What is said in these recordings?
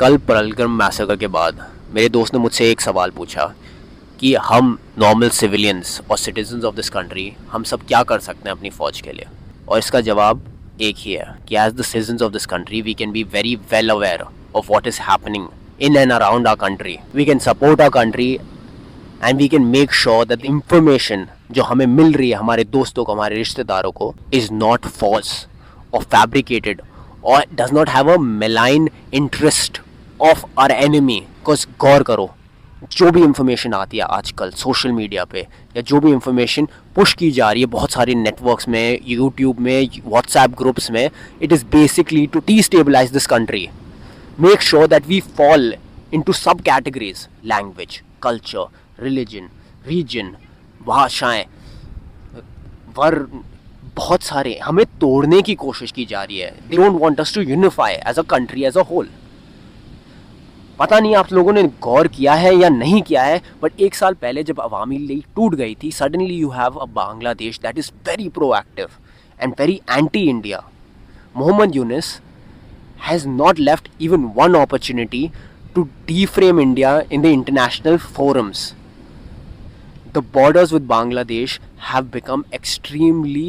कल पहलगाम मैसेकर के बाद मेरे दोस्त ने मुझसे एक सवाल पूछा कि हम नॉर्मल सिविलियंस और सिटीजन्स ऑफ दिस कंट्री हम सब क्या कर सकते हैं अपनी फ़ौज के लिए। और इसका जवाब एक ही है कि as the citizens of this country we can be very well aware of what is happening in and around our country. We can support our country and we can make sure that the information जो हमें मिल रही है हमारे दोस्तों को, हमारे रिश्तेदारों को, is not false or fabricated or does not have a malign interest of our enemy. Because गौर करो, जो भी इंफॉर्मेशन आती है आजकल सोशल मीडिया पे या जो भी इंफॉर्मेशन पुश की जा रही है बहुत सारे नेटवर्क्स में, यूट्यूब में, व्हाट्सएप ग्रुप्स में, it is basically to destabilize this country. Make sure that we fall into subcategories: language, culture, religion, region, भाषाएं, वर्ण, बहुत सारे हमें तोड़ने की कोशिश की जा रही है. They don't want us to unify as a country as a whole. पता नहीं आप लोगों ने गौर किया है या नहीं किया है, बट एक साल पहले जब अवामी लीग टूट गई थी, suddenly you have a Bangladesh that is very proactive and very anti India. Muhammad Yunus has not left even one opportunity to deframe India in the international forums. The borders with Bangladesh have become extremely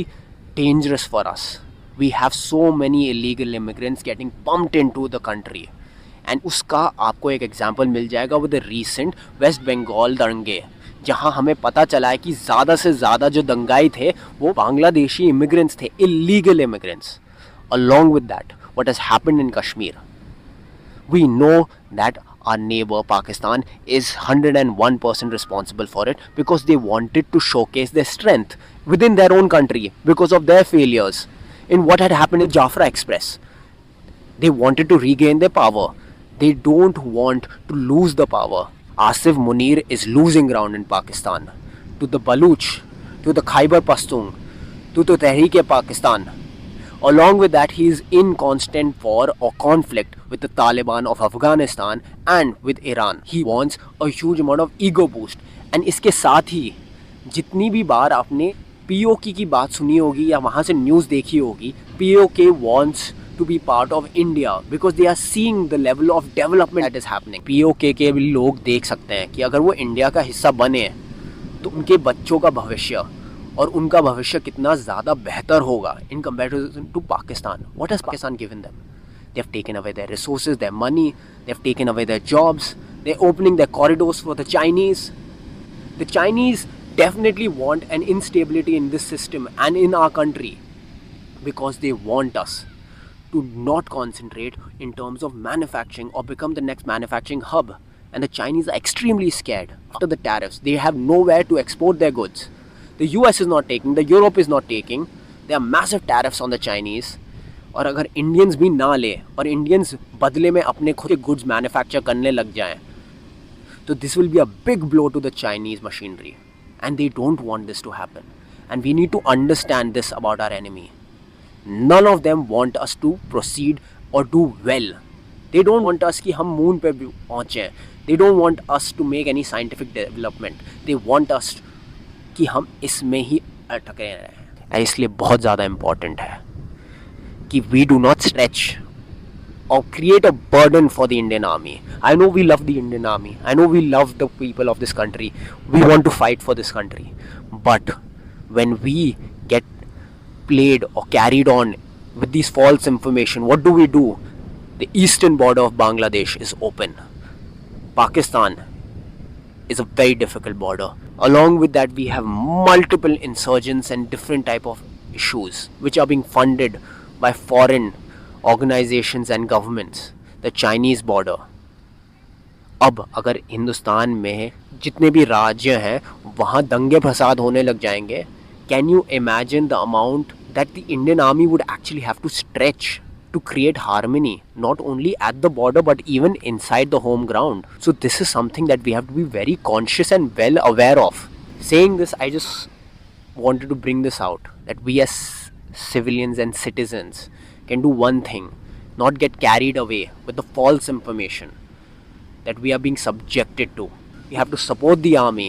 dangerous for us. We have so many illegal immigrants getting pumped into the country. And उसका आपको एक example मिल जाएगा with the recent West Bengal दंगे, जहाँ हमें पता चला है कि ज़्यादा से ज़्यादा जो दंगाई थे वो बांग्लादेशी इमिग्रेंट्स थे, illegal immigrants. Along with that, what has happened in Kashmir. We know that our neighbor Pakistan is 101% responsible for it because they wanted to showcase their strength within their own country because of their failures in what had happened in Jafra Express. They wanted to regain their power. They don't want to lose the power. Asif Munir is losing ground in Pakistan to the Baluch, to the Khyber Pashtun, to the Tehreek-e-Pakistan. Along with that, he is in constant war or conflict with the Taliban of Afghanistan and with Iran. He wants a huge amount of ego boost. And इसके साथ ही जितनी भी बार आपने POK की बात सुनी होगी या वहाँ से न्यूज़ देखी होगी, POK wants to be part of India because they are seeing the level of development that is happening. POK के भी लोग देख सकते हैं कि अगर वो इंडिया का हिस्सा बने तो उनके बच्चों का भविष्य और उनका भविष्य कितना ज़्यादा बेहतर होगा in comparison to Pakistan. What has Pakistan given them? They have taken away their resources, their money, they have taken away their jobs, they're opening their corridors for the Chinese. The Chinese definitely want an instability in this system and in our country because they want us to not concentrate in terms of manufacturing or become the next manufacturing hub. And the Chinese are extremely scared after the tariffs. They have nowhere to export their goods. The US is not taking, the Europe is not taking. There are massive tariffs on the Chinese. और अगर Indians भी ना ले और Indians बदले में अपने खुद के गुड्स मैन्युफैक्चर करने लग जाएं, तो this will be a big blow to the Chinese machinery and they don't want this to happen. And we need to understand this about our enemy. None of them want us to proceed or do well. They don't want us कि हम moon पे पहुँचें. They don't want us to make any scientific development. They want us कि हम इसमें ही अटके रहें. इसलिए बहुत ज़्यादा इम्पॉर्टेंट है कि we do not stretch or create a burden for the Indian Army. I know we love the Indian Army. I know we love the people of this country. We want to fight for this country. But when we get played or carried on with these false information, what do? The eastern border of Bangladesh is open. Pakistan is a very difficult border. Along with that, we have multiple insurgents and different type of issues which are being funded by foreign organizations and governments. The Chinese border. अब अगर हिंदुस्तान में जितने भी राज्य हैं वहाँ दंगे फसाद होने लग जाएंगे, can you imagine the amount that the Indian Army would actually have to stretch to create harmony, not only at the border but even inside the home ground. So this is something that we have to be very conscious and well aware of. Saying this, I just wanted to bring this out, that we as civilians and citizens can do one thing: not get carried away with the false information that we are being subjected to. We have to support the army,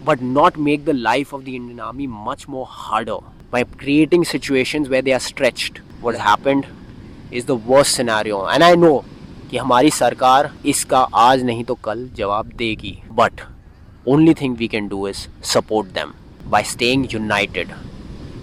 but not make the life of the Indian Army much more harder by creating situations where they are stretched. What happened is the worst scenario, and I know कि हमारी सरकार इसका आज नहीं तो कल जवाब देगी, but only thing we can do is support them by staying United